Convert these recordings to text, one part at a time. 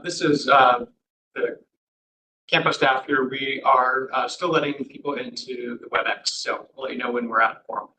This is the CAMPO staff here. We are still letting people into the WebEx, so we'll let you know when we're at forum.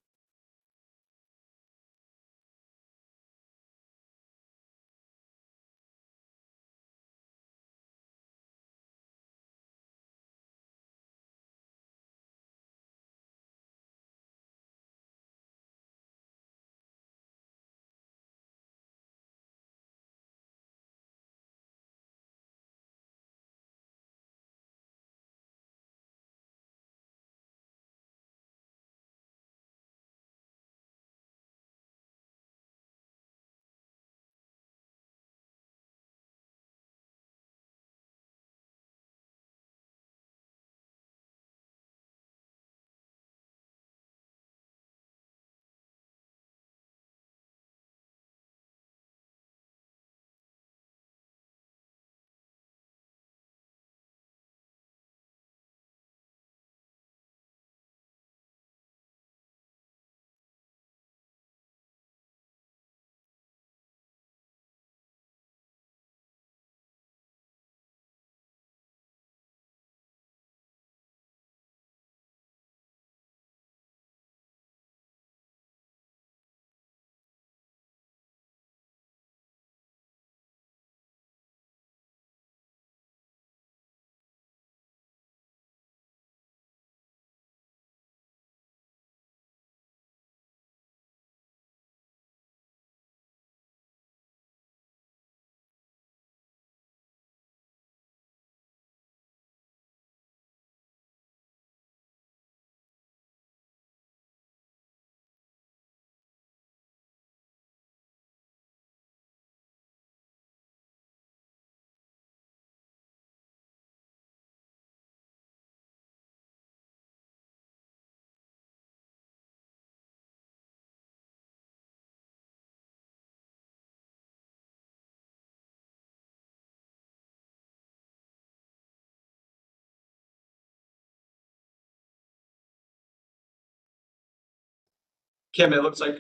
Kim, it looks like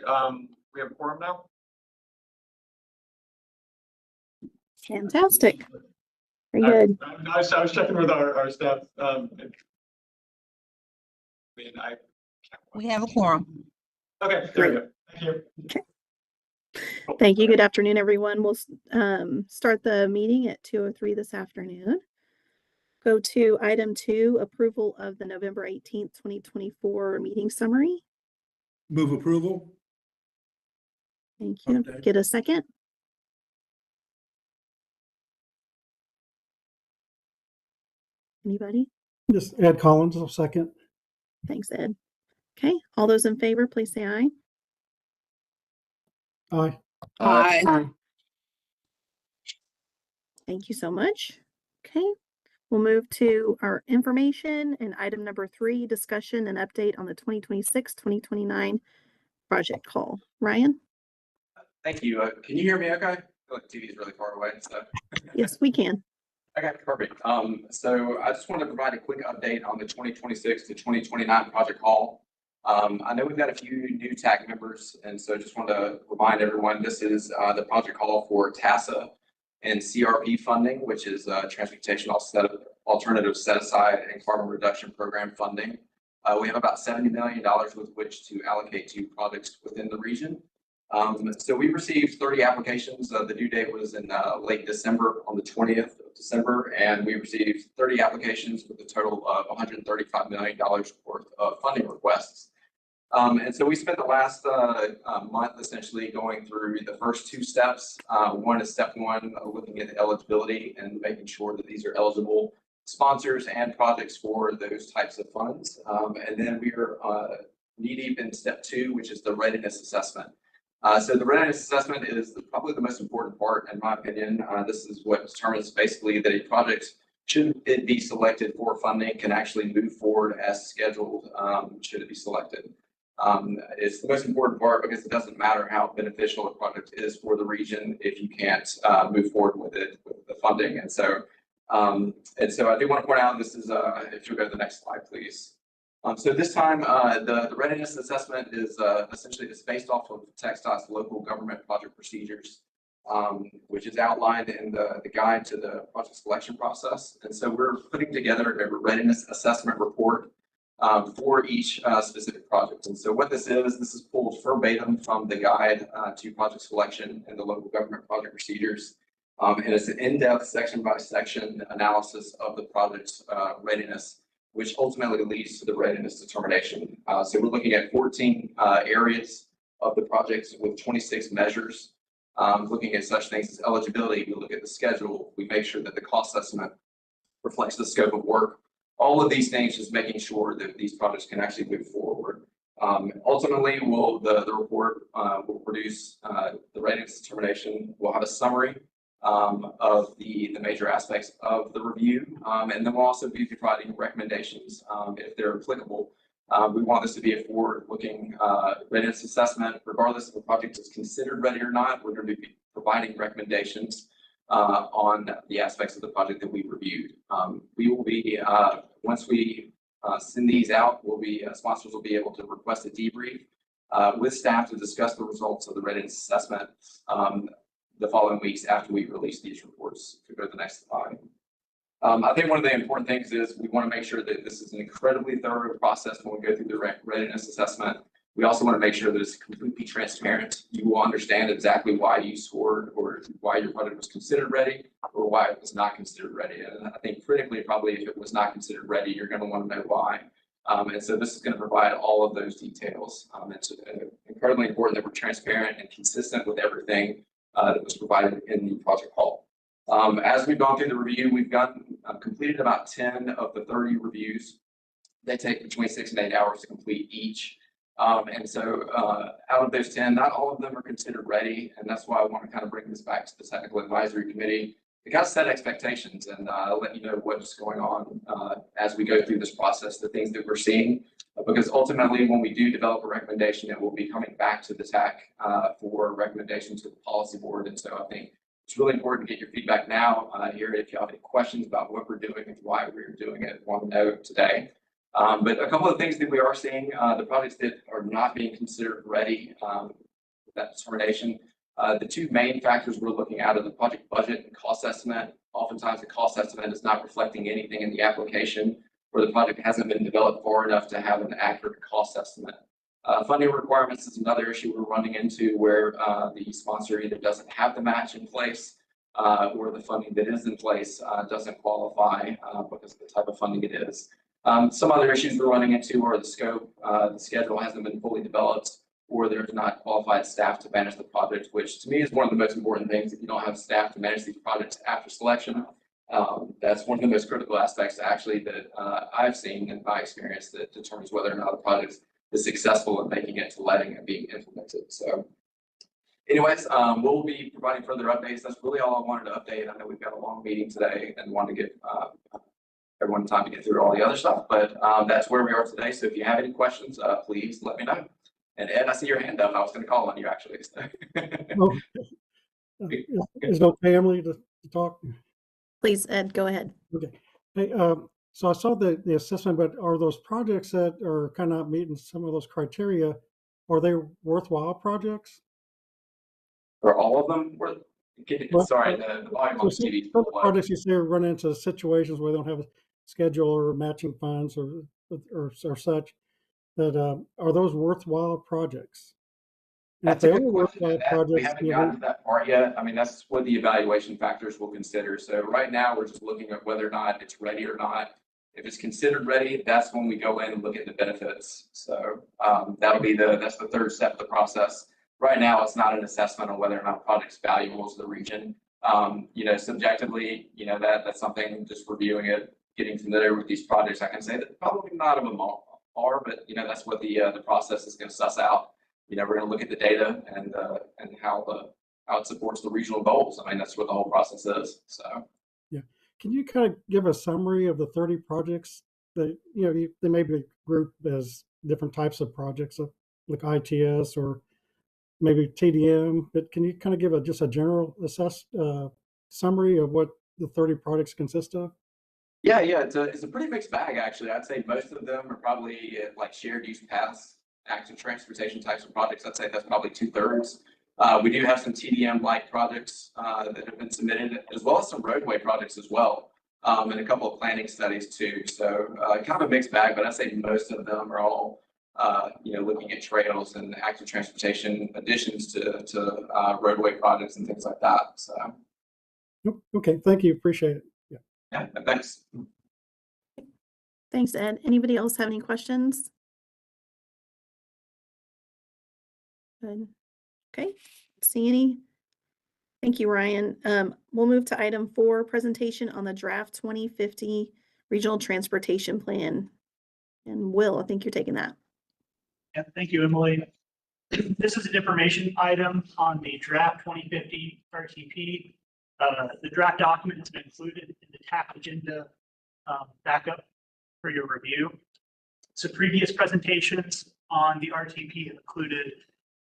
we have a quorum now. Fantastic. Very good. I was checking with our staff. We have a quorum. Okay, there we go. Thank you. Okay. Thank you. Good afternoon, everyone. We'll start the meeting at 2:03 this afternoon. Go to item 2, approval of the November 18th, 2024 meeting summary. Move approval. Thank you. Okay. Get a second. Anybody? Just Ed Collins, a second. Thanks, Ed. Okay. All those in favor, please say aye. Aye. Aye. Thank you so much. Okay. We'll move to our information and item number 3, discussion and update on the 2026-2029 project call. Ryan? Thank you. Can you hear me okay? I feel like the TV is really far away. So. Yes, we can. Okay, perfect. So I just want to provide a quick update on the 2026 to 2029 project call. I know we've got a few new TAC members, and so just want to remind everyone, this is the project call for TASA and CRP funding, which is Transportation Alternative Set Aside and Carbon Reduction Program funding. We have about $70 million with which to allocate to projects within the region. So we received 30 applications. The due date was in late December, on the 20th of December, and we received 30 applications with a total of $135 million worth of funding requests. And so we spent the last month essentially going through the first 2 steps. One is step 1, looking at eligibility and making sure that these are eligible sponsors and projects for those types of funds. And then we are knee deep in step 2, which is the readiness assessment. So the readiness assessment is probably the most important part, in my opinion. This is what determines basically that a project, should it be selected for funding, can actually move forward as scheduled, should it be selected. It's the most important part because it doesn't matter how beneficial a project is for the region if you can't move forward with it, with the funding. And so I do want to point out, this is, if you'll go to the next slide, please. So this time, the readiness assessment is essentially based off of TxDOT's local government project procedures. which is outlined in the guide to the project selection process. And so we're putting together a readiness assessment report for each specific project. And so what this is pulled verbatim from the guide to project selection and the local government project procedures. And it's an in-depth section by section analysis of the project's readiness, which ultimately leads to the readiness determination. So we're looking at 14 areas of the projects with 26 measures. Looking at such things as eligibility, we look at the schedule, we make sure that the cost estimate reflects the scope of work. All of these things, just making sure that these projects can actually move forward. Ultimately, the report will produce the readiness determination. We'll have a summary of the major aspects of the review, and then we'll also be providing recommendations if they're applicable. We want this to be a forward-looking readiness assessment, regardless if the project is considered ready or not. We're going to be providing recommendations on the aspects of the project that we reviewed. We will be, once we send these out, sponsors will be able to request a debrief with staff to discuss the results of the readiness assessment the following weeks after we release these reports. To go to the next slide. I think one of the important things is we want to make sure that this is an incredibly thorough process when we go through the readiness assessment. We also want to make sure that it's completely transparent. You will understand exactly why you scored or why your project was considered ready or why it was not considered ready. And I think critically, probably if it was not considered ready, you're going to want to know why. And so this is going to provide all of those details. It's incredibly important that we're transparent and consistent with everything that was provided in the project call. As we've gone through the review, we've completed about 10 of the 30 reviews. They take between 6 and 8 hours to complete each. And so out of those 10, not all of them are considered ready. And that's why I want to kind of bring this back to the technical advisory committee to kind of set expectations and let you know what's going on as we go through this process, the things that we're seeing. Because ultimately, when we do develop a recommendation, it will be coming back to the TAC for recommendations to the policy board. And so I think it's really important to get your feedback now here. If you have any questions about what we're doing and why we're doing it, want to know today. But a couple of things that we are seeing, the projects that are not being considered ready with that determination. The two main factors we're looking at are the project budget and cost estimate. Oftentimes the cost estimate is not reflecting anything in the application, or the project hasn't been developed far enough to have an accurate cost estimate. Funding requirements is another issue we're running into where the sponsor either doesn't have the match in place or the funding that is in place doesn't qualify because of the type of funding it is. Some other issues we're running into are the scope, the schedule hasn't been fully developed, or there's not qualified staff to manage the project, which to me is one of the most important things. If you don't have staff to manage these projects after selection, that's one of the most critical aspects actually that I've seen in my experience that determines whether or not a project is successful in making it to letting and being implemented. So anyways, we'll be providing further updates. That's really all I wanted to update. I know we've got a long meeting today and wanted to give everyone time to get through all the other stuff, but that's where we are today. So if you have any questions, please let me know. And Ed, I see your hand up. I was going to call on you actually. Oh, is it okay, Emily, to talk? Please, Ed, go ahead. Okay. Hey, so I saw the assessment, but are those projects that are kind of meeting some of those criteria, are they worthwhile projects? For all of them? Sorry, the volume on the TV. Some projects you say run into situations where they don't have a schedule or matching funds or such. That are those worthwhile projects? And that's a good question. We haven't gotten to that part yet. I mean, that's what the evaluation factors will consider. So right now, we're just looking at whether or not it's ready or not. If it's considered ready, that's when we go in and look at the benefits. So that'll be that's the third step of the process. Right now, it's not an assessment on whether or not a project's valuable to the region. Subjectively, that's something just reviewing it, getting familiar with these projects. I can say that probably not of them all are, but that's what the process is going to suss out. We're going to look at the data and how it supports the regional goals. I mean, that's what the whole process is. So, yeah, can you kind of give a summary of the 30 projects that they may be grouped as different types of projects, like ITS or maybe TDM? But can you kind of give just a general summary of what the 30 projects consist of? Yeah, it's a pretty mixed bag actually. I'd say most of them are probably like shared use paths, active transportation types of projects. I'd say that's probably 2/3. We do have some TDM-like projects that have been submitted, as well as some roadway projects as well, and a couple of planning studies too. So kind of a mixed bag, but I'd say most of them are all looking at trails and active transportation additions to roadway projects and things like that. So Okay, thank you. Appreciate it. yeah, thanks. Thanks, Ed. Anybody else have any questions? Good. Okay, see any? Thank you, Ryan. We'll move to item 4, presentation on the draft 2050 Regional Transportation Plan. And Will, I think you're taking that. Yeah, thank you, Emily. This is an information item on the draft 2050 RTP. The draft document has been included in the TAP agenda backup for your review. So previous presentations on the RTP have included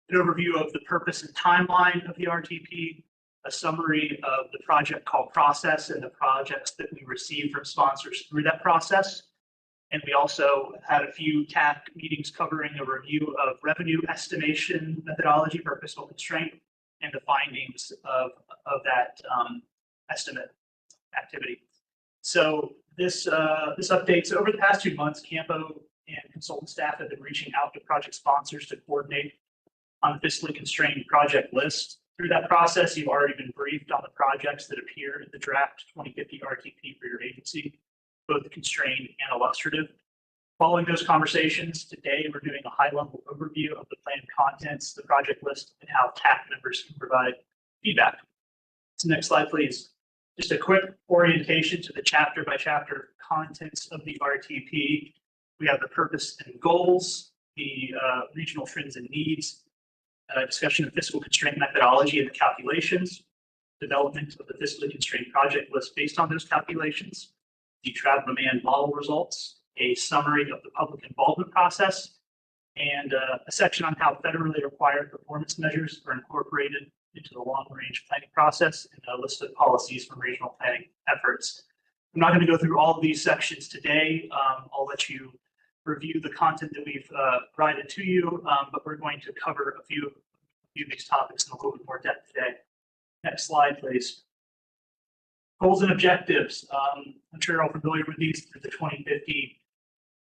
an overview of the purpose and timeline of the RTP, a summary of the project call process and the projects that we received from sponsors through that process. And we also had a few TAC meetings covering a review of revenue estimation methodology for fiscal constraint and the findings of that estimate activity. So this updates over the past 2 months, CAMPO and consultant staff have been reaching out to project sponsors to coordinate on the fiscally constrained project list. Through that process, you've already been briefed on the projects that appear in the draft 2050 RTP for your agency, both constrained and illustrative. Following those conversations, today we're doing a high-level overview of the planned contents, the project list, and how TAC members can provide feedback. So next slide, please. Just a quick orientation to the chapter-by-chapter contents of the RTP. We have the purpose and goals, the regional trends and needs, discussion of fiscal constraint methodology and the calculations, development of the fiscally constrained project list based on those calculations, the travel demand model results, a summary of the public involvement process, and a section on how federally required performance measures are incorporated into the long-range planning process, and a list of policies from regional planning efforts. I'm not going to go through all of these sections today. I'll let you review the content that we've provided to you, but we're going to cover a few of these topics in a little bit more depth today. Next slide, please. Goals and objectives. I'm sure you're all familiar with these through the 2050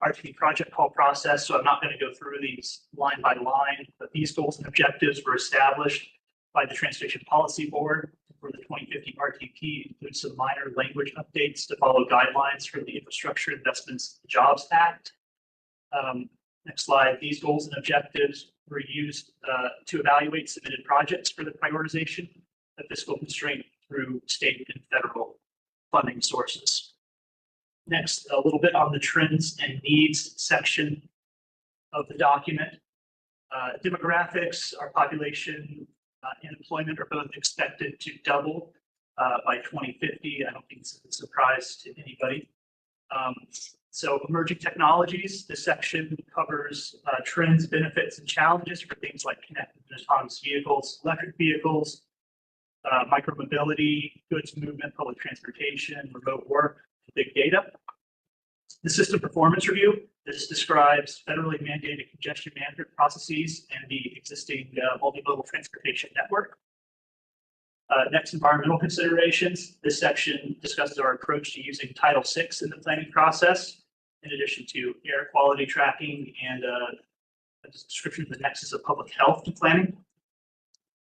RTP project call process, so I'm not going to go through these line by line, but these goals and objectives were established by the Transportation Policy Board for the 2050 RTP, include some minor language updates to follow guidelines from the Infrastructure Investments and Jobs Act. Next slide. These goals and objectives were used to evaluate submitted projects for the prioritization of fiscal constraint through state and federal funding sources. Next, a little bit on the trends and needs section of the document. Demographics, our population and employment are both expected to double by 2050. I don't think it's a surprise to anybody. So emerging technologies, this section covers trends, benefits, and challenges for things like connected and autonomous vehicles, electric vehicles, micromobility, goods movement, public transportation, remote work, big data. The system performance review, this describes federally mandated congestion management processes and the existing multimodal transportation network. Next, environmental considerations. This section discusses our approach to using Title VI in the planning process, in addition to air quality tracking and a description of the nexus of public health to planning.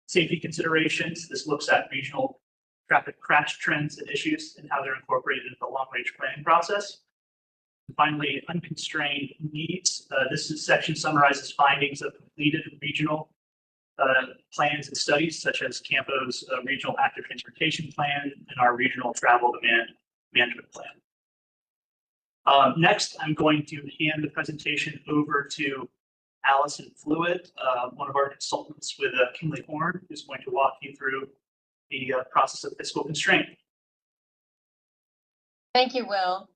Safety considerations. This looks at regional traffic crash trends and issues and how they're incorporated into the long-range planning process. And finally, unconstrained needs. This section summarizes findings of completed regional plans and studies, such as CAMPO's Regional Active Transportation Plan and our Regional Travel Demand Management Plan. Next, I'm going to hand the presentation over to Allison Fluid, one of our consultants with Kinley Horn, who's going to walk you through the process of fiscal constraint. Thank you, Will.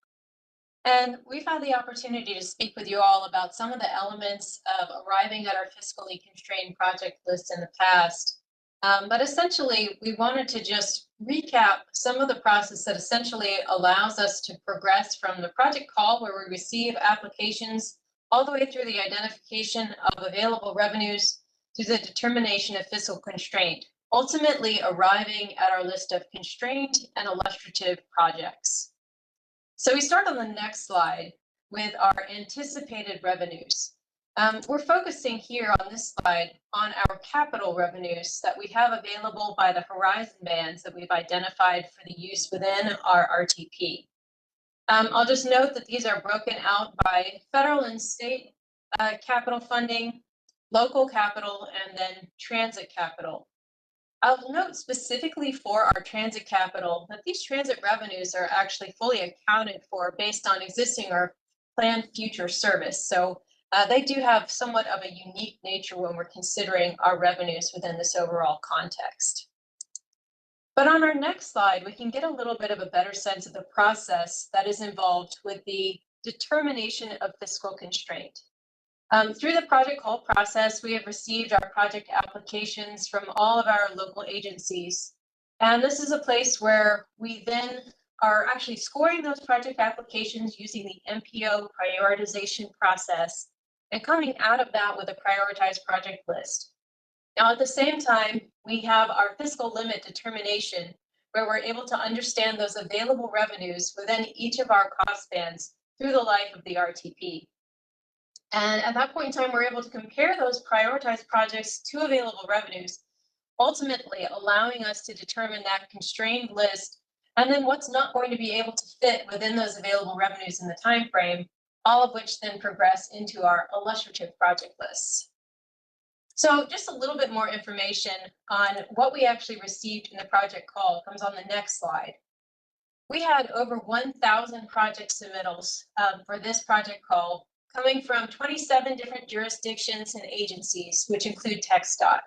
And we've had the opportunity to speak with you all about some of the elements of arriving at our fiscally constrained project list in the past. But essentially, we wanted to just recap some of the process that essentially allows us to progress from the project call, where we receive applications, all the way through the identification of available revenues, through the determination of fiscal constraint, ultimately arriving at our list of constrained and illustrative projects. So we start on the next slide with our anticipated revenues. We're focusing here on this slide on our capital revenues that we have available by the horizon bands that we've identified for the use within our RTP. I'll just note that these are broken out by federal and state capital funding, local capital, and then transit capital. I'll note specifically for our transit capital that these transit revenues are actually fully accounted for based on existing or planned future service. So they do have somewhat of a unique nature when we're considering our revenues within this overall context. But on our next slide, we can get a little bit of a better sense of the process that is involved with the determination of fiscal constraint. Through the project call process, we have received our project applications from all of our local agencies. And this is a place where we then are actually scoring those project applications using the MPO prioritization process and coming out of that with a prioritized project list. Now, at the same time, we have our fiscal limit determination where we're able to understand those available revenues within each of our cost bands through the life of the RTP. And at that point in time, we're able to compare those prioritized projects to available revenues, ultimately allowing us to determine that constrained list and then what's not going to be able to fit within those available revenues in the time frame, all of which then progress into our illustrative project lists. So just a little bit more information on what we actually received in the project call comes on the next slide. We had over 1,000 project submittals for this project call, coming from 27 different jurisdictions and agencies, which include TxDOT.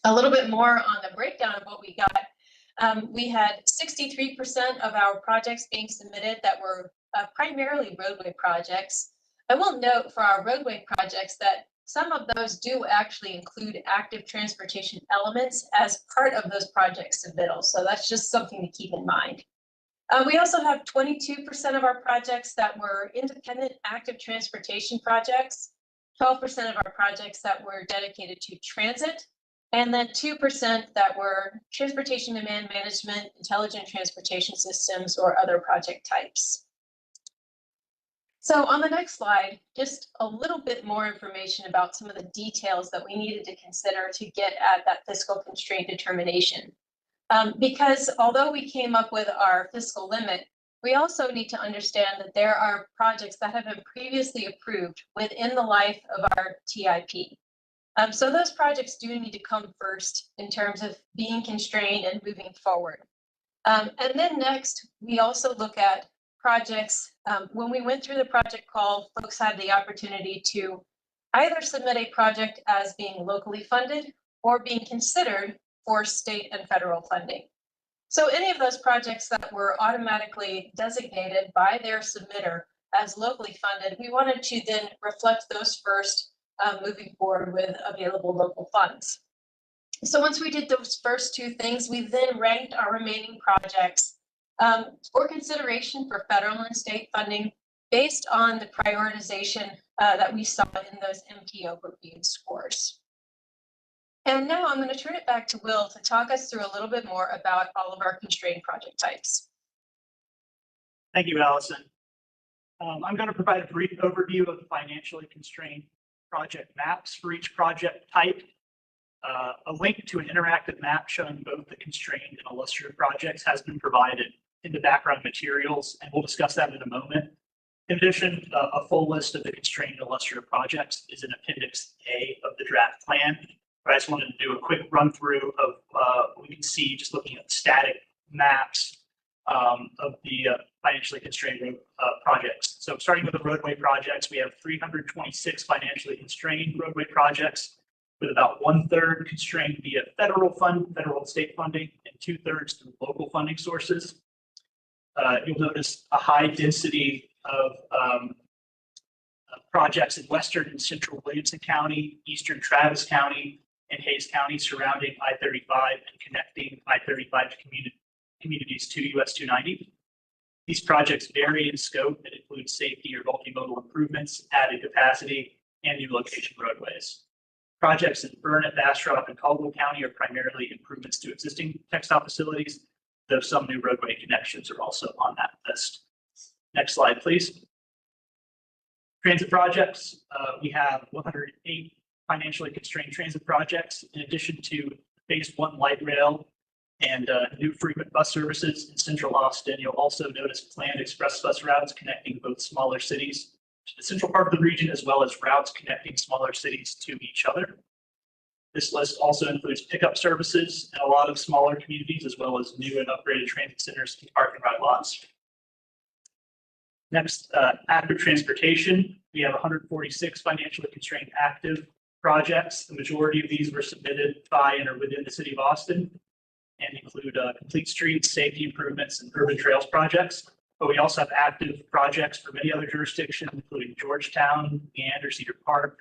A little bit more on the breakdown of what we got. We had 63% of our projects being submitted that were primarily roadway projects. I will note for our roadway projects that some of those do actually include active transportation elements as part of those project submittals. So that's just something to keep in mind. We also have 22% of our projects that were independent active transportation projects, 12% of our projects that were dedicated to transit, and then 2% that were transportation demand management, intelligent transportation systems, or other project types. So on the next slide, just a little bit more information about some of the details that we needed to consider to get at that fiscal constraint determination. Because although we came up with our fiscal limit, we also need to understand that there are projects that have been previously approved within the life of our TIP. So those projects do need to come first in terms of being constrained and moving forward. And then next, we also look at projects. When we went through the project call, folks had the opportunity to either submit a project as being locally funded or being considered for state and federal funding. So any of those projects that were automatically designated by their submitter as locally funded, we wanted to then reflect those first, moving forward with available local funds. So once we did those first two things, we then ranked our remaining projects for consideration for federal and state funding based on the prioritization that we saw in those MPO reviewed scores. And now I'm going to turn it back to Will to talk us through a little bit more about all of our constrained project types. Thank you, Allison. I'm going to provide a brief overview of the financially constrained project maps for each project type. A link to an interactive map showing both the constrained and illustrative projects has been provided in the background materials, and we'll discuss that in a moment. In addition, a full list of the constrained and illustrative projects is in Appendix A of the draft plan. But I just wanted to do a quick run through of what we can see just looking at static maps of the financially constrained projects. So starting with the roadway projects, we have 326 financially constrained roadway projects with about 1/3 constrained via federal and state funding, and 2/3 through local funding sources. You'll notice a high density of projects in western and central Williamson County, eastern Travis County, and Hayes County surrounding I-35 and connecting I-35 to communities to US 290. These projects vary in scope and include safety or multimodal improvements, added capacity, and new location roadways. Projects in Burnett, Bastrop, and Caldwell County are primarily improvements to existing textile facilities, though some new roadway connections are also on that list. Next slide, please. Transit projects, we have 108 financially constrained transit projects, in addition to phase 1 light rail and new frequent bus services in central Austin. You'll also notice planned express bus routes connecting both smaller cities to the central part of the region, as well as routes connecting smaller cities to each other. This list also includes pickup services in a lot of smaller communities, as well as new and upgraded transit centers and park and ride lots. Next, active transportation. We have 146 financially constrained active projects. The majority of these were submitted by and are within the city of Austin and include complete streets, safety improvements, and urban trails projects. But we also have active projects for many other jurisdictions, including Georgetown, Leander, Cedar Park,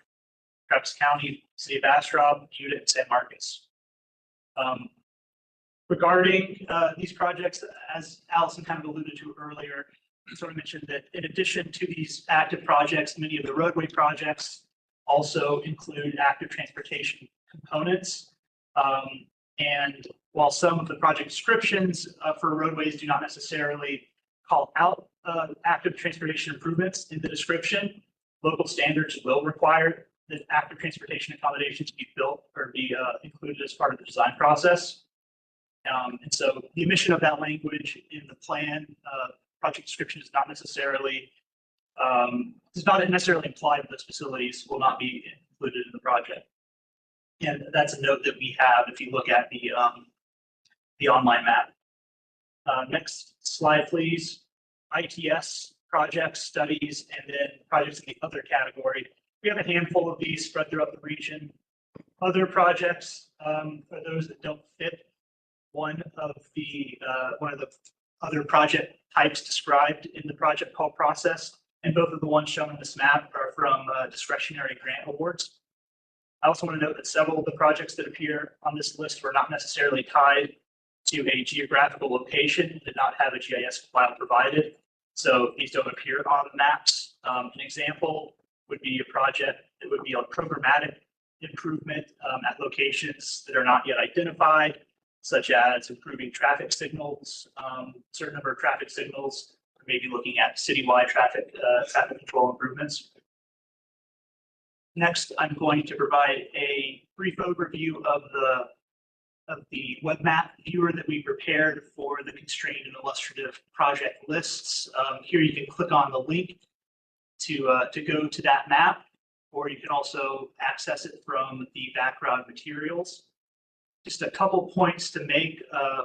Travis County, City of Bastrop, Utah, and San Marcos. Regarding these projects, as Allison kind of alluded to earlier, I sort of mentioned that in addition to these active projects, many of the roadway projects also include active transportation components. And while some of the project descriptions for roadways do not necessarily call out active transportation improvements in the description, local standards will require that active transportation accommodations be built or be included as part of the design process. And so the omission of that language in the plan project description does not necessarily imply that those facilities will not be included in the project. And that's a note that we have if you look at the online map. Next slide, please. ITS projects, studies, and then projects in the other category. We have a handful of these spread throughout the region. Other projects are those that don't fit one of the other project types described in the project call process, and both of the ones shown in this map are from discretionary grant awards. I also want to note that several of the projects that appear on this list were not necessarily tied to a geographical location, did not have a GIS file provided, so these don't appear on the maps. An example would be a project that would be a programmatic improvement at locations that are not yet identified, such as improving traffic signals, certain number of traffic signals, or maybe looking at citywide traffic control improvements. Next, I'm going to provide a brief overview of the web map viewer that we prepared for the constrained and illustrative project lists. Here you can click on the link to go to that map, or you can also access it from the background materials. Just a couple points to make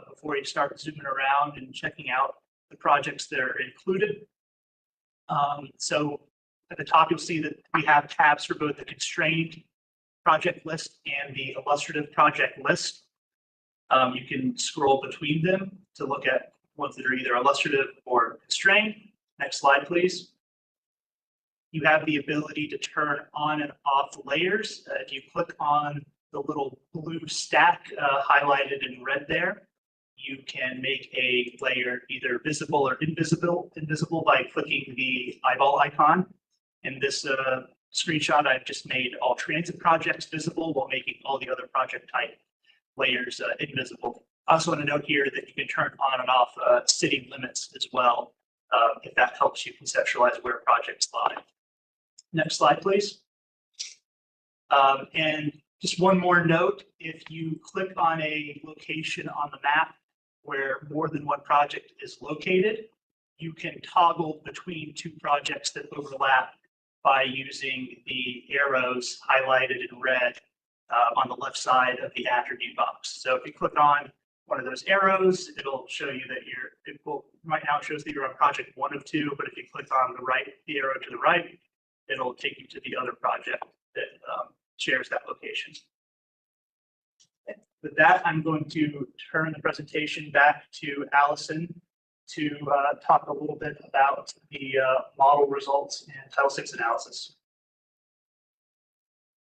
before you start zooming around and checking out the projects that are included. So at the top, you'll see that we have tabs for both the constrained project list and the illustrative project list. You can scroll between them to look at ones that are either illustrative or constrained. Next slide, please. You have the ability to turn on and off layers. If you click on the little blue stack highlighted in red there, you can make a layer either visible or invisible by clicking the eyeball icon. In this screenshot, I've just made all transit projects visible while making all the other project type layers invisible. I also want to note here that you can turn on and off city limits as well, if that helps you conceptualize where projects lie. Next slide, please. And just one more note, if you click on a location on the map where more than one project is located, you can toggle between two projects that overlap by using the arrows highlighted in red on the left side of the attribute box. So if you click on one of those arrows, it'll show you that right now it shows that you're on project 1 of 2, but if you click on the arrow to the right, it'll take you to the other project that shares that location. With that, I'm going to turn the presentation back to Allison to talk a little bit about the model results and Title VI analysis.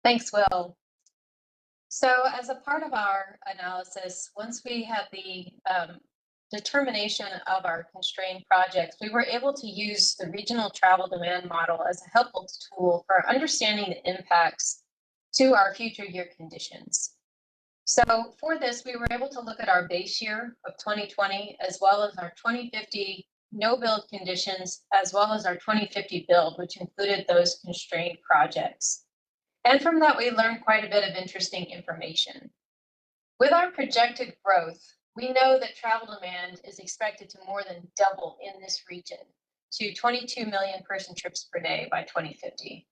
Thanks, Will. So as a part of our analysis, once we had the determination of our constrained projects, we were able to use the regional travel demand model as a helpful tool for understanding the impacts to our future year conditions. So for this, we were able to look at our base year of 2020, as well as our 2050 no build conditions, as well as our 2050 build, which included those constrained projects. And from that, we learned quite a bit of interesting information. With our projected growth, we know that travel demand is expected to more than double in this region to 22 million person trips per day by 2050.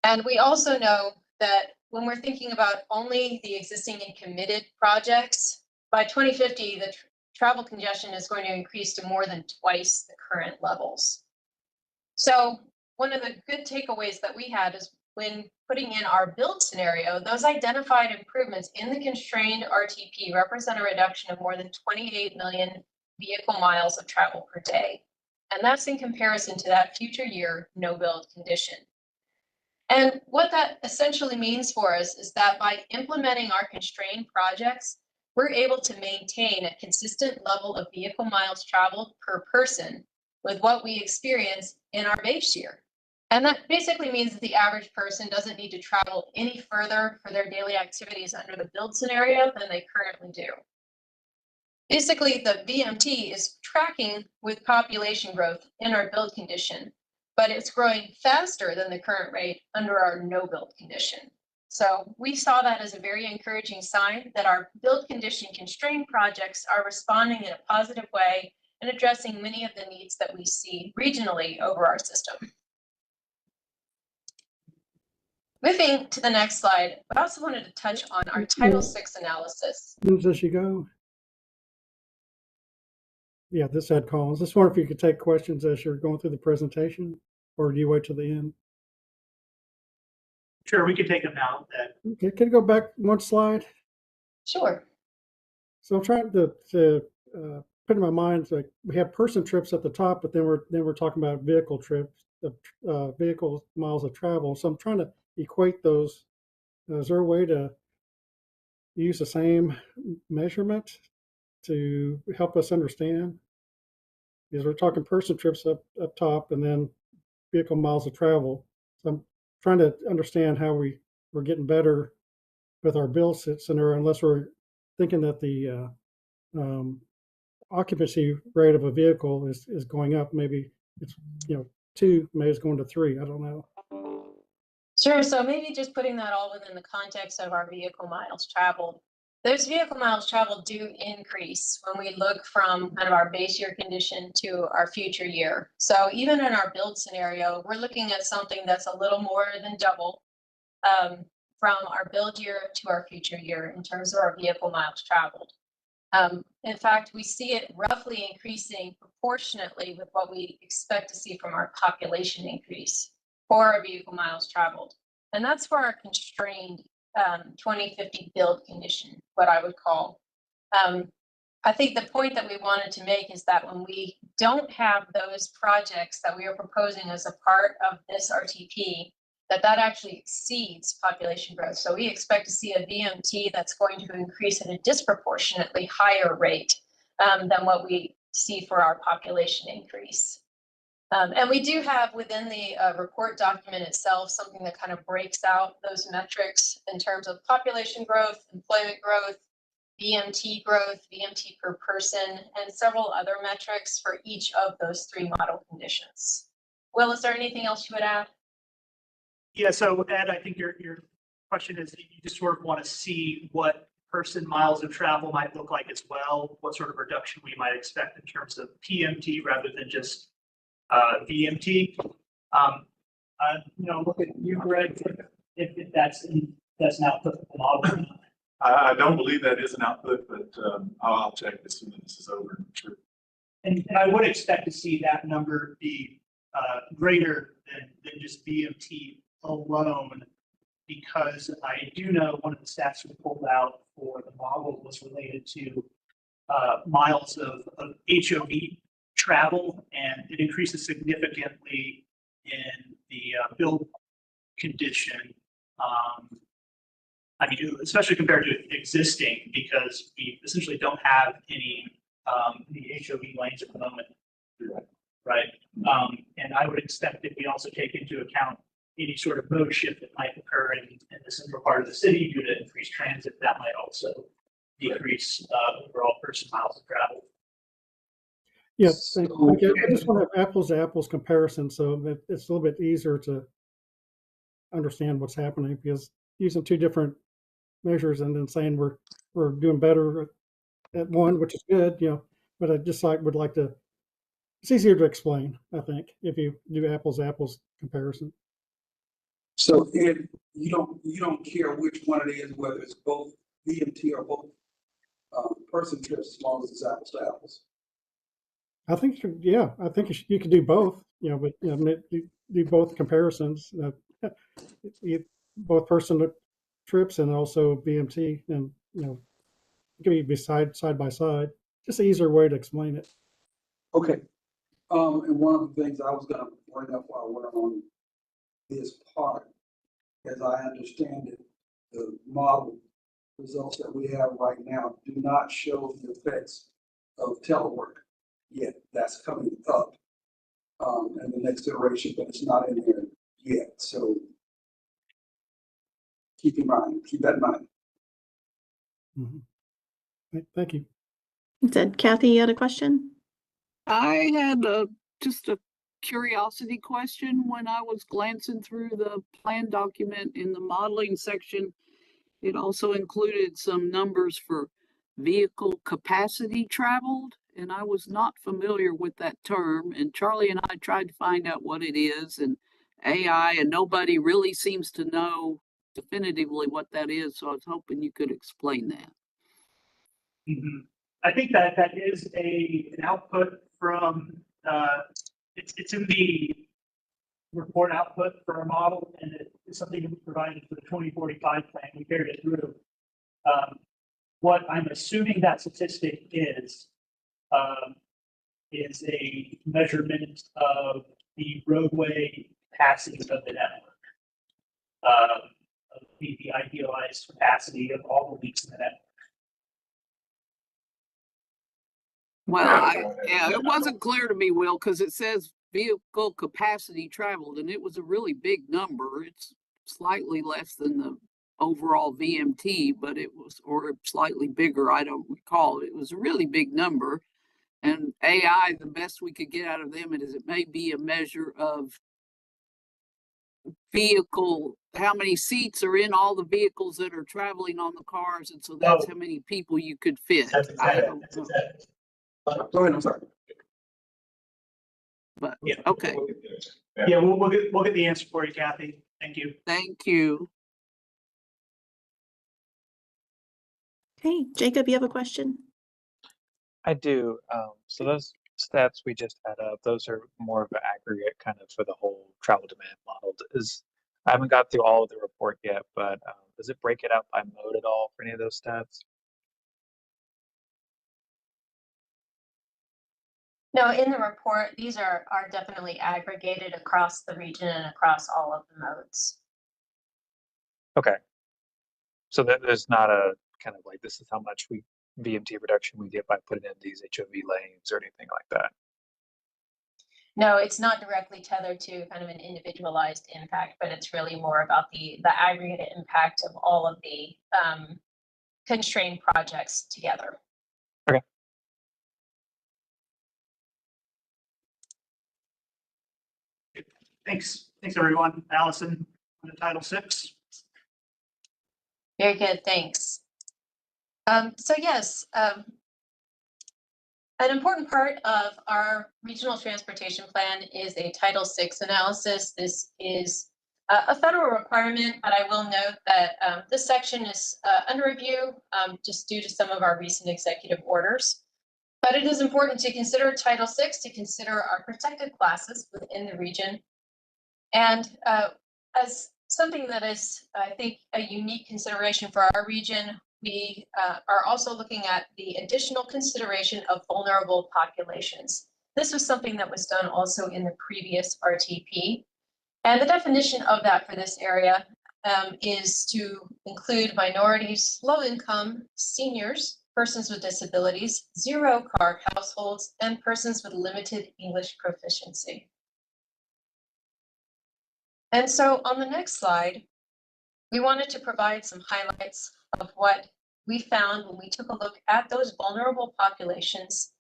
And we also know that when we're thinking about only the existing and committed projects, by 2050, the travel congestion is going to increase to more than twice the current levels. So one of the good takeaways that we had is when putting in our build scenario, those identified improvements in the constrained RTP represent a reduction of more than 28 million vehicle miles of travel per day. And that's in comparison to that future year no build condition. And what that essentially means for us is that by implementing our constrained projects, we're able to maintain a consistent level of vehicle miles traveled per person with what we experience in our base year. And that basically means that the average person doesn't need to travel any further for their daily activities under the build scenario than they currently do. Basically, the VMT is tracking with population growth in our build condition, but it's growing faster than the current rate under our no build condition. So we saw that as a very encouraging sign that our build condition constrained projects are responding in a positive way and addressing many of the needs that we see regionally over our system. Moving to the next slide, I also wanted to touch on our Title VI analysis. As you go. Yeah, this had Collins. Just wonder if you could take questions as you're going through the presentation, or do you wait till the end? Sure, we can take them now. Okay, can you go back one slide? Sure. So I'm trying to put in my mind, like we have person trips at the top, but then we're talking about vehicle trips, vehicle miles of travel. So I'm trying to equate those. Is there a way to use the same measurement to help us understand? Because we're talking person trips up top and then vehicle miles of travel. So I'm trying to understand how we're getting better with our build scenario, unless we're thinking that the occupancy rate of a vehicle is going up. Maybe it's 2, maybe it's going to 3. I don't know. Sure. So maybe just putting that all within the context of our vehicle miles traveled. Those vehicle miles traveled do increase when we look from kind of our base year condition to our future year. So even in our build scenario, we're looking at something that's a little more than double from our build year to our future year in terms of our vehicle miles traveled. In fact, we see it roughly increasing proportionately with what we expect to see from our population increase for our vehicle miles traveled. And that's for our constrained 2050 build condition, what I would call. I think the point that we wanted to make is that when we don't have those projects that we are proposing as a part of this RTP, that actually exceeds population growth. So we expect to see a VMT that's going to increase at a disproportionately higher rate than what we see for our population increase. And we do have within the report document itself something that kind of breaks out those metrics in terms of population growth, employment growth, VMT growth, VMT per person, and several other metrics for each of those 3 model conditions. Will, is there anything else you would add? Yeah, so Ed, I think your question is you just sort of want to see what person miles of travel might look like as well, what sort of reduction we might expect in terms of PMT rather than just VMT. Look at you, Greg, if that's an output of the model. I don't believe that is an output, but I'll check as soon as this is over. Sure. And I would expect to see that number be greater than just VMT alone, because I do know one of the stats we pulled out for the model was related to miles of HOV travel, and it increases significantly in the build condition. Especially compared to existing, because we essentially don't have any the HOV lanes at the moment, right? And I would expect that we also take into account any sort of mode shift that might occur in the central part of the city due to increased transit, that might also decrease overall person miles of travel. Yeah, thank you. I just want to have apples to apples comparison, so that it's a little bit easier to understand what's happening, because using two different measures and then saying we're doing better at one, which is good, but I just would like to. It's easier to explain, I think, if you do apples to apples comparison. So Ed, you don't care which one it is, whether it's both VMT or both person trips, as long as it's apples to apples. I think, yeah, I think you could do both, but do both comparisons, both person trips and also BMT, and it can be side by side. Just an easier way to explain it. Okay. And one of the things I was going to bring up while we're on this part, as I understand it, the model results that we have right now do not show the effects of telework yet. That's coming up in the next iteration, but it's not in there yet. So keep that in mind. Mm-hmm. Thank you. Said Kathy, you had a question? I had just a curiosity question. When I was glancing through the plan document in the modeling section, it also included some numbers for vehicle capacity traveled, and I was not familiar with that term. And Charlie and I tried to find out what it is, and AI, and nobody really seems to know definitively what that is. So I was hoping you could explain that. Mm-hmm. I think that is an output from it's in the report output for our model, and it's something that we provided for the 2045 plan. We carried it through. What I'm assuming that statistic is a measurement of the roadway capacity of the network, of the idealized capacity of all the leaks in the network. Well, yeah, it wasn't clear to me, Will, because it says vehicle capacity traveled, and it was a really big number. It's slightly less than the overall VMT, but it was, or slightly bigger, I don't recall. It was a really big number. And AI, the best we could get out of them is it may be a measure of vehicle, how many seats are in all the vehicles that are traveling on the cars, and so that's how many people you could fit. I don't know. Go ahead, I'm sorry. But yeah, okay. Yeah, we'll get the answer for you, Kathy. Thank you. Thank you. Okay, Jacob, you have a question? I do. So those stats we just had up, those are more of an aggregate kind of for the whole travel demand model. I haven't got through all of the report yet, but does it break it out by mode at all for any of those stats? No, in the report, these are definitely aggregated across the region and across all of the modes. Okay. So there's not a kind of like, this is how much VMT reduction we get by putting in these HOV lanes or anything like that. No, it's not directly tethered to kind of an individualized impact, but it's really more about the aggregate impact of all of the constrained projects together. Okay. Thanks, everyone. Allison, on to Title VI. Very good, thanks. So yes, an important part of our regional transportation plan is a Title VI analysis. This is a federal requirement, but I will note that this section is under review just due to some of our recent executive orders. But it is important to consider Title VI, to consider our protected classes within the region. And as something that is, I think, a unique consideration for our region, we are also looking at the additional consideration of vulnerable populations. This was something that was done also in the previous RTP. And the definition of that for this area is to include minorities, low income, seniors, persons with disabilities, zero-car households, and persons with limited English proficiency. And so on the next slide, we wanted to provide some highlights of what we found when we took a look at those vulnerable populations.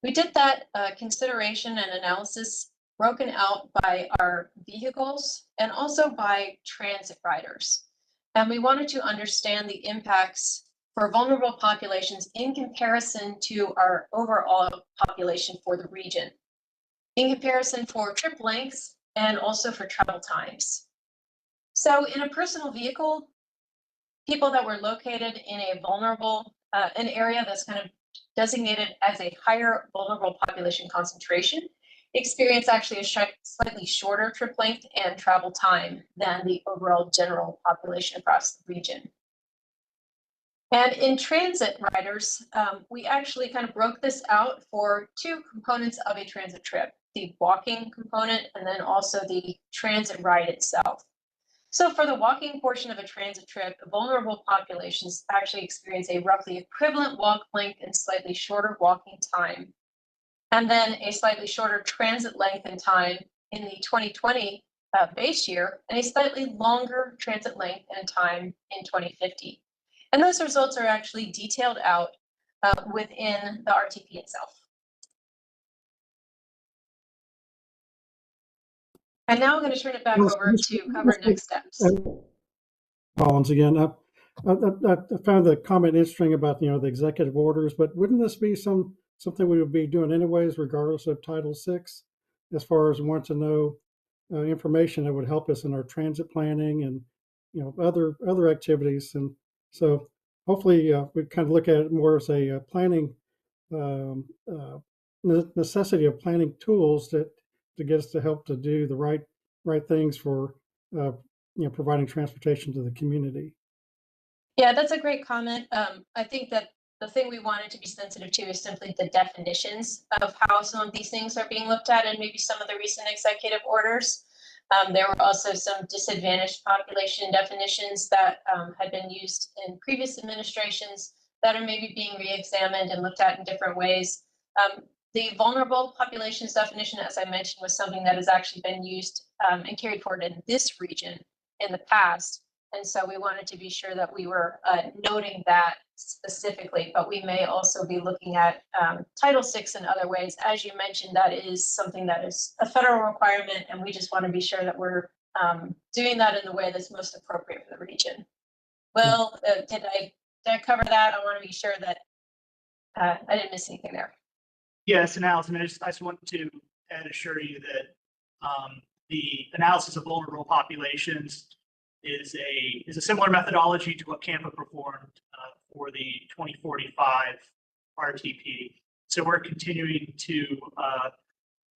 We did that consideration and analysis broken out by our vehicles and also by transit riders. And we wanted to understand the impacts for vulnerable populations in comparison to our overall population for the region, in comparison for trip lengths and also for travel times. So in a personal vehicle, people that were located in a vulnerable, an area that's kind of designated as a higher vulnerable population concentration, experience actually a slightly shorter trip length and travel time than the overall general population across the region. And in transit riders, we actually kind of broke this out for two components of a transit trip, the walking component and then also the transit ride itself. So for the walking portion of a transit trip, vulnerable populations actually experience a roughly equivalent walk length and slightly shorter walking time. And then a slightly shorter transit length and time in the 2020 base year, and a slightly longer transit length and time in 2050. And those results are actually detailed out within the RTP itself. And now I'm going to turn it back over to cover next steps. Collins again. I found the comment interesting about the executive orders, but wouldn't this be something we would be doing anyways, regardless of Title VI, as far as want to know information that would help us in our transit planning and other activities? And so hopefully we kind of look at it more as a planning necessity of planning tools to get us to help to do the right things for providing transportation to the community. Yeah, that's a great comment. I think that the thing we wanted to be sensitive to is simply the definitions of how some of these things are being looked at and maybe some of the recent executive orders. There were also some disadvantaged population definitions that had been used in previous administrations that are maybe being re-examined and looked at in different ways. The vulnerable populations definition, as I mentioned, was something that has actually been used and carried forward in this region in the past. And so we wanted to be sure that we were noting that specifically, but we may also be looking at Title VI in other ways. As you mentioned, that is something that is a federal requirement, and we just want to be sure that we're doing that in the way that's most appropriate for the region. Well, did I cover that? I want to be sure that I didn't miss anything there. Yes, and Allison, I just want to assure you that the analysis of vulnerable populations is a similar methodology to what CAMPO performed for the 2045 RTP. So we're continuing to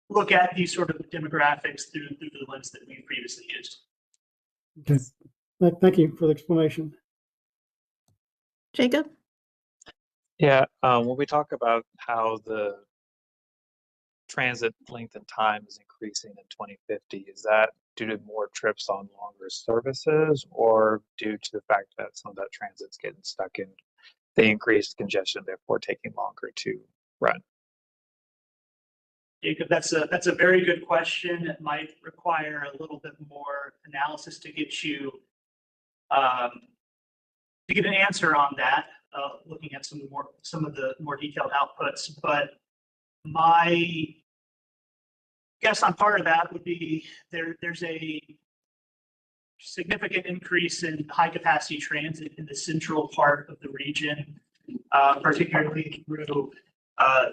look at these sort of demographics through the lens that we previously used. Okay, thank you for the explanation. Jacob? Yeah, when we talk about how the transit length and time is increasing in 2050, is that due to more trips on longer services or due to the fact that some of that transit's getting stuck in the increased congestion, therefore taking longer to run? Jacob, that's a very good question. It might require a little bit more analysis to get you to get an answer on that, looking at some of the more detailed outputs. But my guess on part of that would be there's a significant increase in high capacity transit in the central part of the region, particularly through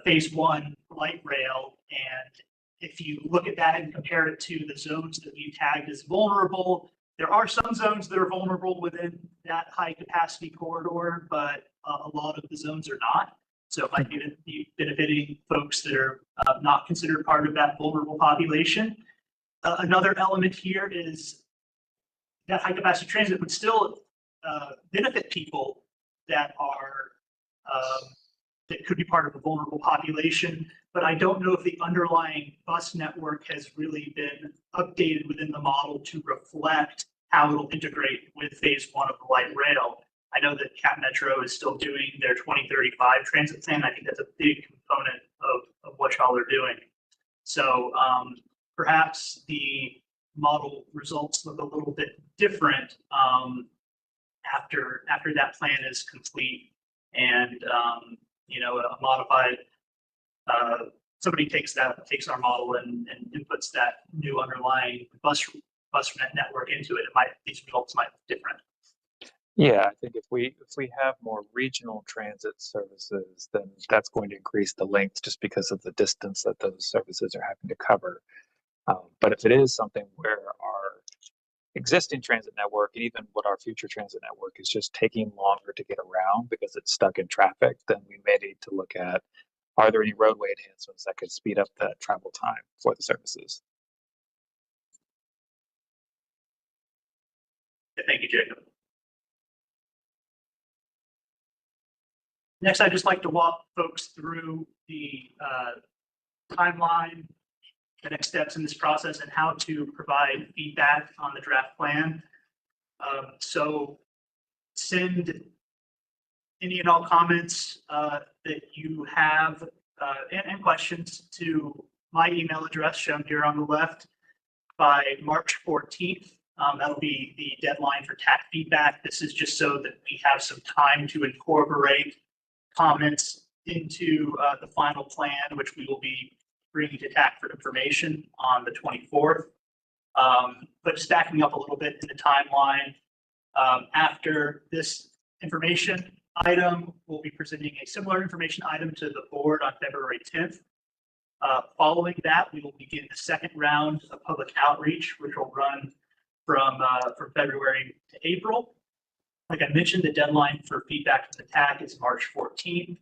phase one light rail. And if you look at that and compare it to the zones that we tagged as vulnerable, there are some zones that are vulnerable within that high capacity corridor, but a lot of the zones are not. So it might be benefiting folks that are not considered part of that vulnerable population. Another element here is that high capacity transit would still benefit people that are that could be part of a vulnerable population, but I don't know if the underlying bus network has really been updated within the model to reflect how it'll integrate with phase one of the light rail. I know that Cap Metro is still doing their 2035 transit plan. I think that's a big component of what y'all are doing. So perhaps the model results look a little bit different after that plan is complete and a modified somebody takes our model and inputs that new underlying bus network into it. These results might be different. Yeah, I think if we have more regional transit services, then that's going to increase the length just because of the distance that those services are having to cover. But if it is something where our existing transit network and even what our future transit network is just taking longer to get around because it's stuck in traffic, then we may need to look at, are there any roadway enhancements that could speed up that travel time for the services? Thank you, Jacob. Next, I'd just like to walk folks through the timeline, the next steps in this process, and how to provide feedback on the draft plan. So send any and all comments that you have and questions to my email address shown here on the left by March 14th. That'll be the deadline for TAC feedback. This is just so that we have some time to incorporate comments into the final plan, which we will be bringing to TAC for information on the 24th. But stacking up a little bit in the timeline, after this information item, we'll be presenting a similar information item to the board on February 10th. Following that, we will begin the second round of public outreach, which will run from February to April. Like I mentioned, the deadline for feedback from the TAC is March 14th.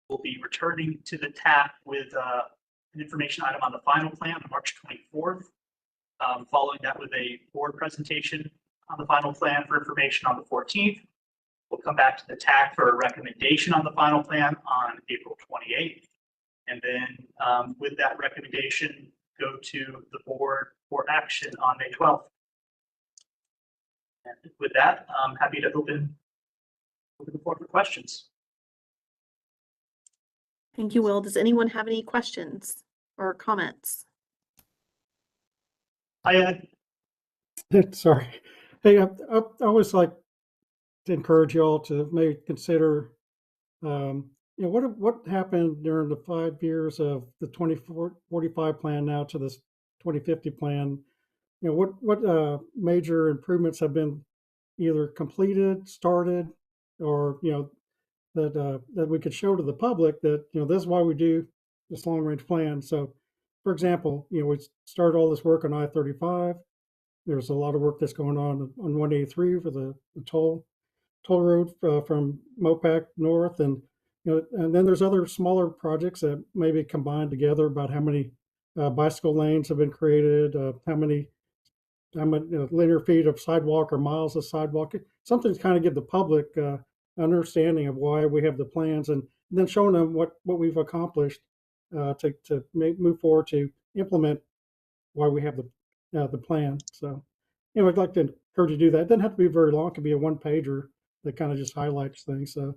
We'll be returning to the TAC with an information item on the final plan on March 24th. Following that with a board presentation on the final plan for information on the 14th. We'll come back to the TAC for a recommendation on the final plan on April 28th. And then with that recommendation, go to the board for action on May 12th. And with that, I'm happy to open the floor for questions. Thank you, Will. Does anyone have any questions or comments? I Sorry. Hey, I always like to encourage y'all to maybe consider, what happened during the 5 years of the 2045 plan now to this 2050 plan. What major improvements have been either completed, started, or that we could show to the public that this is why we do this long range plan. So, for example, we started all this work on I-35. There's a lot of work that's going on 183 for the toll road from Mopac north, and and then there's other smaller projects that maybe combined together about how many bicycle lanes have been created, how many linear feet of sidewalk or miles of sidewalk. Something to kind of give the public understanding of why we have the plans, and then showing them what we've accomplished to move forward to implement why we have the plan. So, I'd like to encourage you to do that. It doesn't have to be very long. It could be a one pager that kind of just highlights things. So,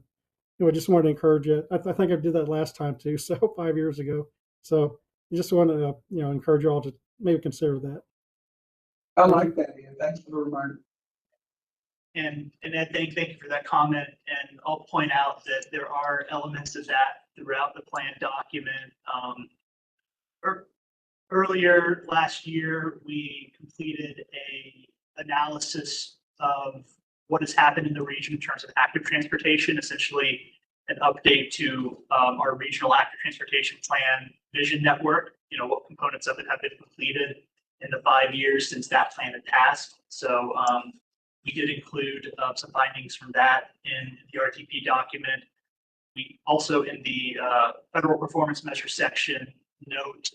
I just wanted to encourage you. I think I did that last time too, so 5 years ago. So, I just want to encourage you all to maybe consider that. I like that, Ian. Thanks for the reminder. And Ed, thank you for that comment. And I'll point out that there are elements of that throughout the plan document. Earlier last year, we completed a analysis of what has happened in the region in terms of active transportation, essentially an update to our regional active transportation plan vision network. What components of it have been completed in the 5 years since that plan had passed. So we did include some findings from that in the RTP document. We also, in the federal performance measure section, note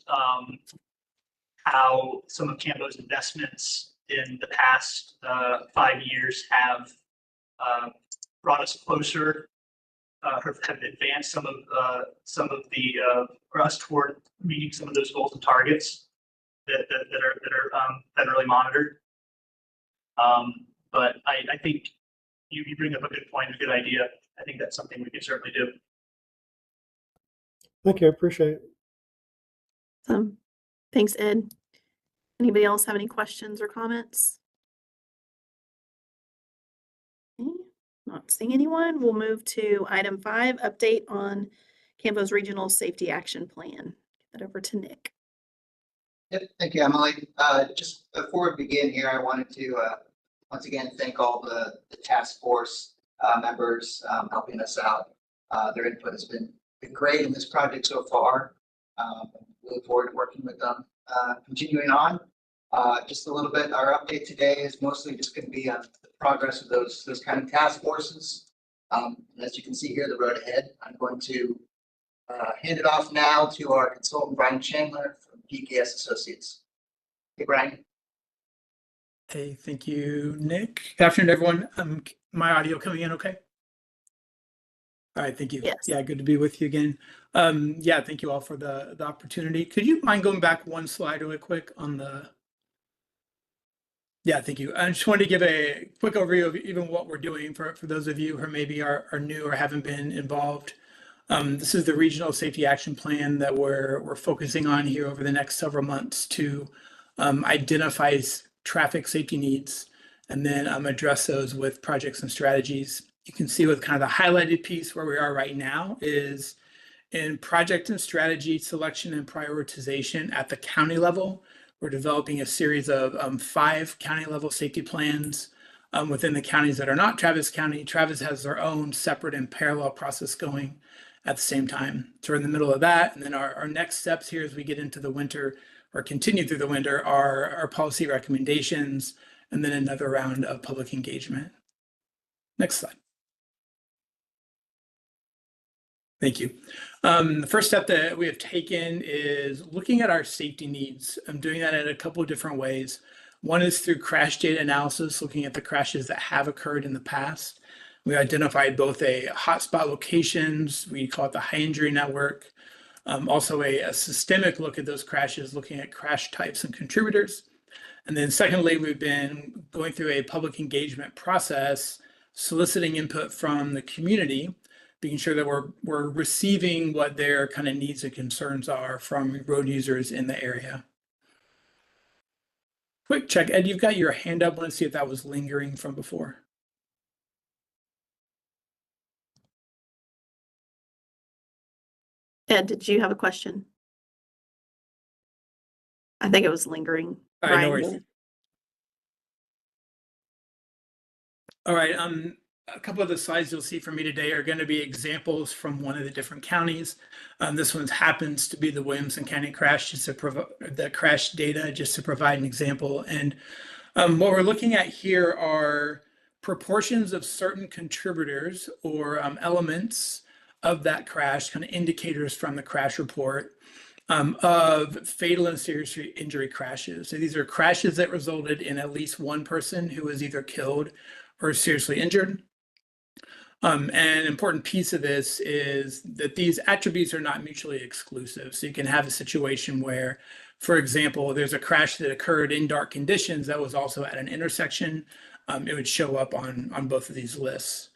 how some of CAMPO's investments in the past 5 years have brought us closer, have advanced some of the or us toward meeting some of those goals and targets that are federally monitored. But I think you bring up a good point, a good idea. I think that's something we can certainly do. Thank you. I appreciate it. Thanks, Ed. Anybody else have any questions or comments? Okay, not seeing anyone. We'll move to item 5, update on CAMPO's Regional Safety Action Plan. Get that over to Nick. Yep, thank you, Emily. Just before we begin here, I wanted to once again thank all the task force members helping us out. Their input has been great in this project so far. We look forward to working with them. Continuing on, just a little bit, our update today is mostly just going to be on the progress of those kind of task forces. And as you can see here, the road ahead, I'm going to hand it off now to our consultant, Brian Chandler from PKS Associates. Hey, Brian. Hey, thank you, Nick. Good afternoon, everyone. My audio coming in okay? All right, thank you. Yes. Yeah, good to be with you again. Yeah, thank you all for the opportunity. Could you mind going back one slide really quick on the... Yeah, thank you. I just wanted to give a quick overview of even what we're doing for those of you who maybe are new or haven't been involved. This is the Regional Safety Action Plan that we're focusing on here over the next several months to identify traffic safety needs and then address those with projects and strategies. You can see with kind of the highlighted piece where we are right now is in project and strategy selection and prioritization at the county level. We're developing a series of 5 county level safety plans within the counties that are not Travis County. Travis has their own separate and parallel process going at the same time. So we're in the middle of that. And then our next steps here as we get into the winter or continue through the winter are our policy recommendations and then another round of public engagement. Next slide. Thank you. The first step that we have taken is looking at our safety needs. I'm doing that in a couple of different ways. One is through crash data analysis, looking at the crashes that have occurred in the past. We identified both a hotspot locations, we call it the high injury network, also a systemic look at those crashes, looking at crash types and contributors. And then secondly, we've been going through a public engagement process, soliciting input from the community, being sure that we're receiving what their kind of needs and concerns are from road users in the area. Quick check, Ed, you've got your hand up. I want to see if that was lingering from before. Ed, did you have a question? I think it was lingering. All right, no worries. All right, a couple of the slides you'll see from me today are going to be examples from one of the different counties. This one happens to be the Williamson County crash, just to provide the crash data, just to provide an example. And what we're looking at here are proportions of certain contributors or elements of that crash, kind of indicators from the crash report of fatal and serious injury crashes. So these are crashes that resulted in at least one person who was either killed or seriously injured. An important piece of this is that these attributes are not mutually exclusive. So you can have a situation where, for example, there's a crash that occurred in dark conditions that was also at an intersection. It would show up on both of these lists.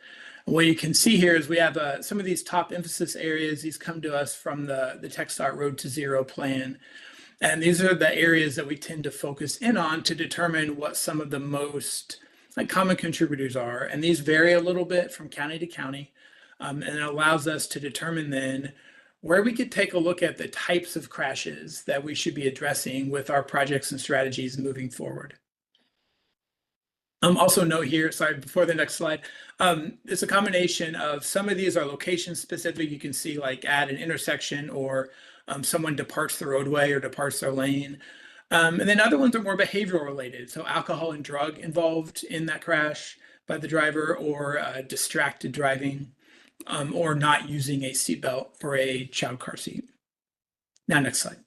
What you can see here is we have some of these top emphasis areas. These come to us from the TxDOT Road to Zero plan. And these are the areas that we tend to focus in on to determine what some of the most common contributors are. And these vary a little bit from county to county. And it allows us to determine then where we could take a look at the types of crashes that we should be addressing with our projects and strategies moving forward. Also note here, sorry, before the next slide, it's a combination of some of these are location specific. You can see like at an intersection or someone departs the roadway or departs their lane. And then other ones are more behavioral related. So alcohol and drug involved in that crash by the driver or distracted driving or not using a seatbelt for a child car seat. Now, next slide.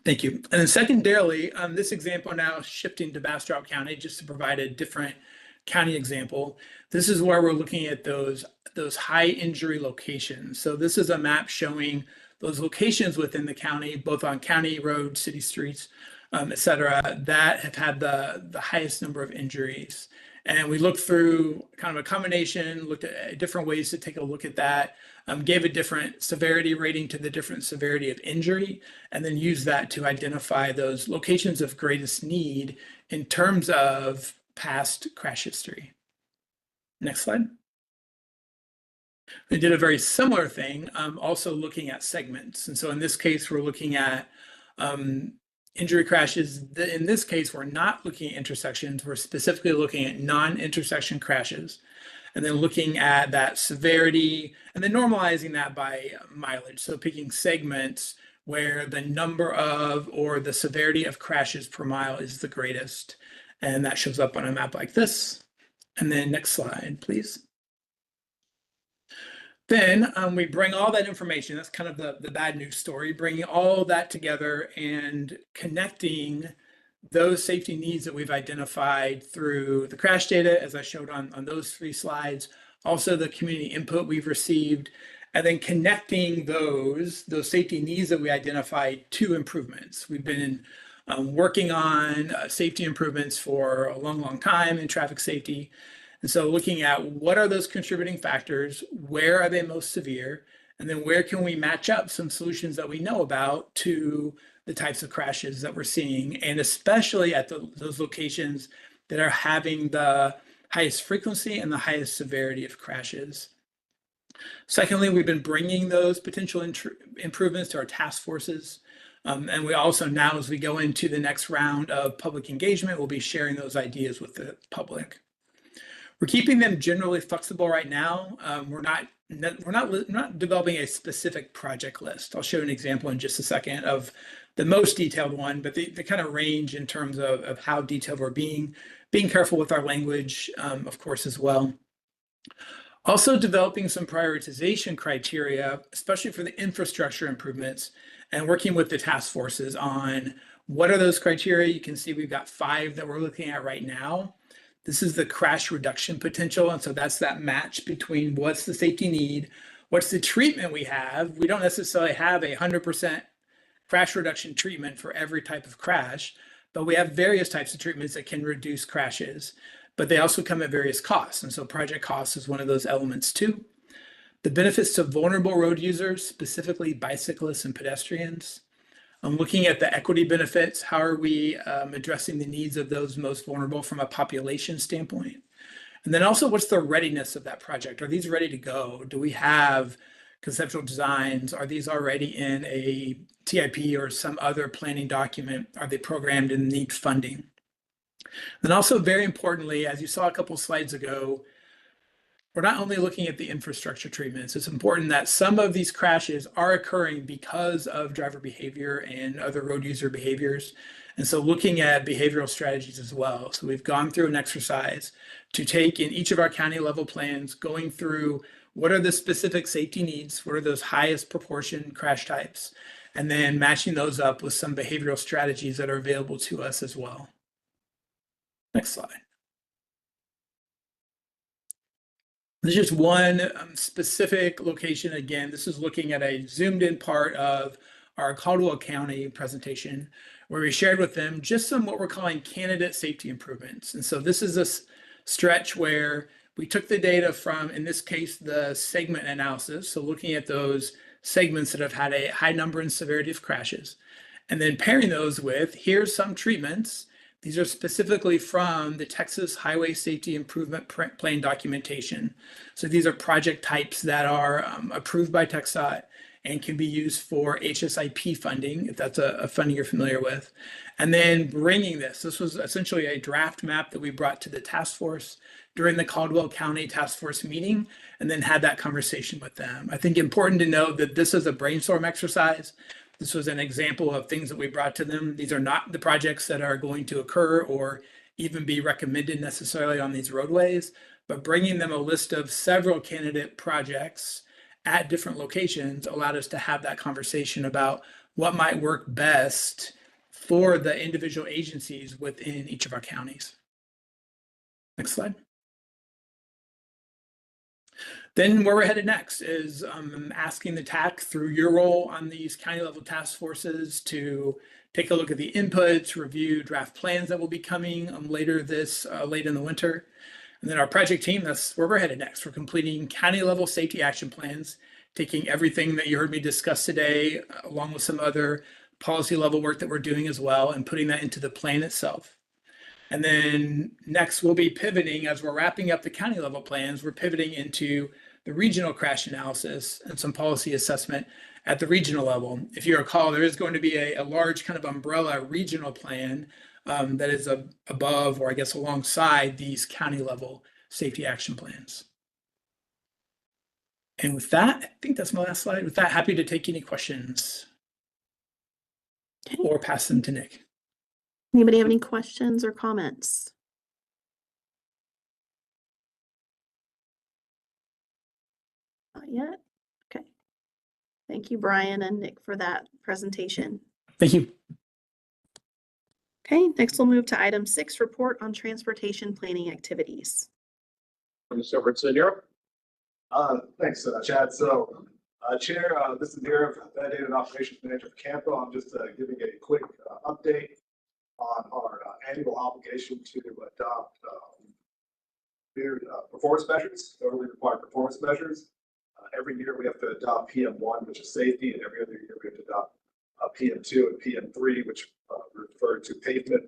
Thank you. And then secondarily, this example now shifting to Bastrop County, just to provide a different county example. This is where we're looking at those high injury locations. So this is a map showing those locations within the county, both on county roads, city streets, et cetera, that have had the highest number of injuries. And we looked through kind of a combination, looked at different ways to take a look at that, gave a different severity rating to the different severity of injury, and then used that to identify those locations of greatest need in terms of past crash history. Next slide. We did a very similar thing, also looking at segments. And so in this case, we're looking at injury crashes. In this case, we're not looking at intersections. We're specifically looking at non-intersection crashes, and then looking at that severity and then normalizing that by mileage. So picking segments where the number of or the severity of crashes per mile is the greatest. And that shows up on a map like this. And then next slide, please. Then we bring all that information. That's kind of the bad news story, bringing all that together and connecting those safety needs that we've identified through the crash data, as I showed on those 3 slides, also the community input we've received, and then connecting those safety needs that we identified to improvements. We've been working on safety improvements for a long time in traffic safety. And so looking at what are those contributing factors, where are they most severe, and then where can we match up some solutions that we know about to the types of crashes that we're seeing, and especially at those locations that are having the highest frequency and the highest severity of crashes. Secondly, we've been bringing those potential improvements to our task forces. And we also now, as we go into the next round of public engagement, we'll be sharing those ideas with the public. We're keeping them generally flexible right now. We're not developing a specific project list. I'll show an example in just a second of the most detailed one, but they kind of range in terms of how detailed we're being careful with our language, of course, as well. Also developing some prioritization criteria, especially for the infrastructure improvements, and working with the task forces on what are those criteria. You can see we've got 5 that we're looking at right now. This is the crash reduction potential. And so that's that match between what's the safety need, what's the treatment we have. We don't necessarily have 100% crash reduction treatment for every type of crash, but we have various types of treatments that can reduce crashes, but they also come at various costs. And so project cost is one of those elements too. The benefits to vulnerable road users, specifically bicyclists and pedestrians. Looking at the equity benefits, how are we addressing the needs of those most vulnerable from a population standpoint? And then also, what's the readiness of that project? Are these ready to go? Do we have conceptual designs? Are these already in a TIP or some other planning document? Are they programmed and need funding? Then also, very importantly, as you saw a couple slides ago, we're not only looking at the infrastructure treatments. It's important that some of these crashes are occurring because of driver behavior and other road user behaviors. And so looking at behavioral strategies as well. So we've gone through an exercise to take in each of our county level plans, going through what are the specific safety needs, what are those highest proportion crash types, and then matching those up with some behavioral strategies that are available to us as well. Next slide. This is just one specific location. Again, this is looking at a zoomed in part of our Caldwell County presentation, where we shared with them just some what we're calling candidate safety improvements. And so this is a stretch where we took the data from, in this case, the segment analysis. So looking at those segments that have had a high number and severity of crashes, and then pairing those with, here's some treatments. These are specifically from the Texas Highway Safety Improvement Plan documentation. So these are project types that are approved by TxDOT and can be used for HSIP funding, if that's a funding you're familiar with. And then bringing this was essentially a draft map that we brought to the task force during the Caldwell County Task Force meeting, and then had that conversation with them. I think important to note that this is a brainstorm exercise. This was an example of things that we brought to them. These are not the projects that are going to occur or even be recommended necessarily on these roadways, but bringing them a list of several candidate projects at different locations allowed us to have that conversation about what might work best for the individual agencies within each of our counties. Next slide. Then where we're headed next is asking the TAC through your role on these county level task forces to take a look at the inputs, review draft plans that will be coming later late in the winter. And then our project team, that's where we're headed next. We're completing county level safety action plans, taking everything that you heard me discuss today, along with some other policy level work that we're doing as well, and putting that into the plan itself. And then next we'll be pivoting as we're wrapping up the county level plans, we're pivoting into the regional crash analysis and some policy assessment at the regional level. If you recall, there is going to be a large kind of umbrella regional plan that is above, or I guess alongside, these county level safety action plans. And with that, I think that's my last slide. With that, happy to take any questions or pass them to Nick. Anybody have any questions or comments? Not yet. Okay. Thank you, Brian and Nick, for that presentation. Thank you. Okay, next we'll move to item 6, report on transportation planning activities. Turn this over to Nero. Thanks, Chad. So, Chair, this is Nero, Data and Operations Manager for CAMPO. I'm just giving a quick update on our annual obligation to adopt performance measures, federally required performance measures. Every year we have to adopt PM1, which is safety, and every other year we have to adopt PM2 and PM3, which refer to pavement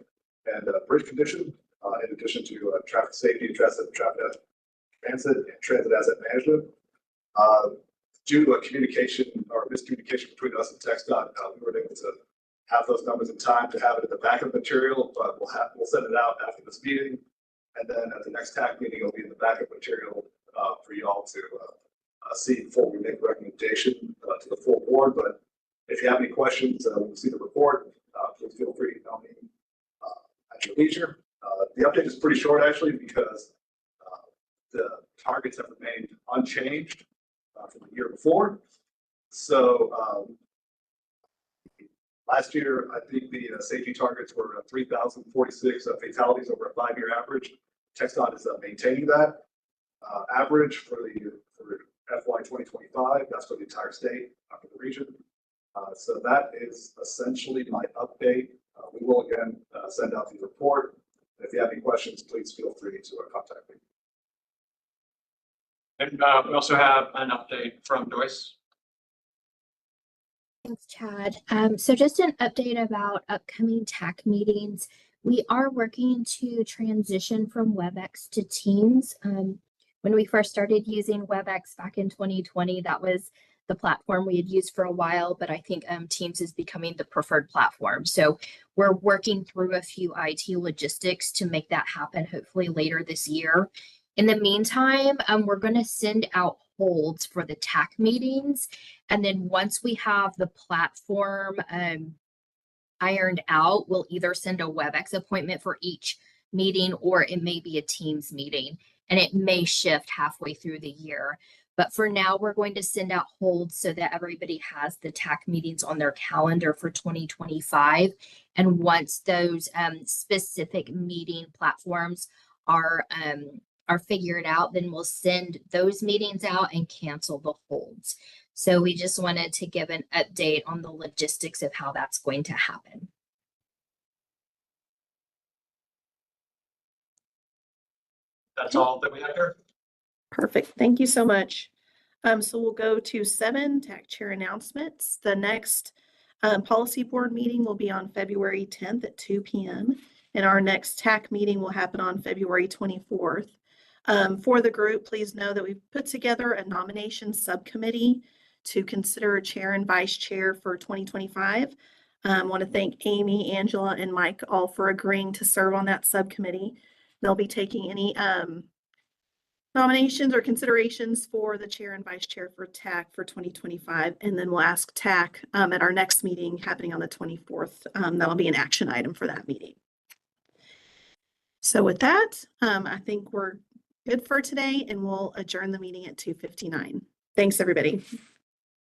and bridge condition, in addition to traffic safety, transit and transit asset management. Due to a communication or miscommunication between us and TxDOT, we weren't able to have those numbers in time to have it in the backup material, but we'll send it out after this meeting. And then at the next TAC meeting, it'll be in the backup material for you all to see before we make a recommendation to the full board. But if you have any questions when you see the report, please feel free to tell me at your leisure. The update is pretty short actually, because the targets have remained unchanged from the year before. So last year, I think the safety targets were 3,046 fatalities over a 5-year average. TxDOT is maintaining that average for FY 2025. That's for the entire state, for the region. So that is essentially my update. We will again send out the report. If you have any questions, please feel free to contact me. And we also have an update from Joyce. Thanks, Chad. So just an update about upcoming TAC meetings. We are working to transition from WebEx to Teams. When we first started using WebEx back in 2020, that was the platform we had used for a while, but I think Teams is becoming the preferred platform. So we're working through a few IT logistics to make that happen, hopefully later this year. In the meantime, we're going to send out holds for the TAC meetings. And then once we have the platform ironed out, we'll either send a WebEx appointment for each meeting, or it may be a Teams meeting, and it may shift halfway through the year. But for now, we're going to send out holds so that everybody has the TAC meetings on their calendar for 2025. And once those specific meeting platforms are figured out, then we'll send those meetings out and cancel the holds. So we just wanted to give an update on the logistics of how that's going to happen. That's all that we have there. Perfect. Thank you so much. So we'll go to 7 TAC chair announcements. The next policy board meeting will be on February 10th at 2 p.m. And our next TAC meeting will happen on February 24th. For the group, please know that we've put together a nomination subcommittee to consider a chair and vice chair for 2025. I want to thank Amy, Angela, and Mike all for agreeing to serve on that subcommittee. They'll be taking any nominations or considerations for the chair and vice chair for TAC for 2025. And then we'll ask TAC at our next meeting happening on the 24th. That'll be an action item for that meeting. So with that, I think we're good for today, and we'll adjourn the meeting at 2:59. Thanks, everybody.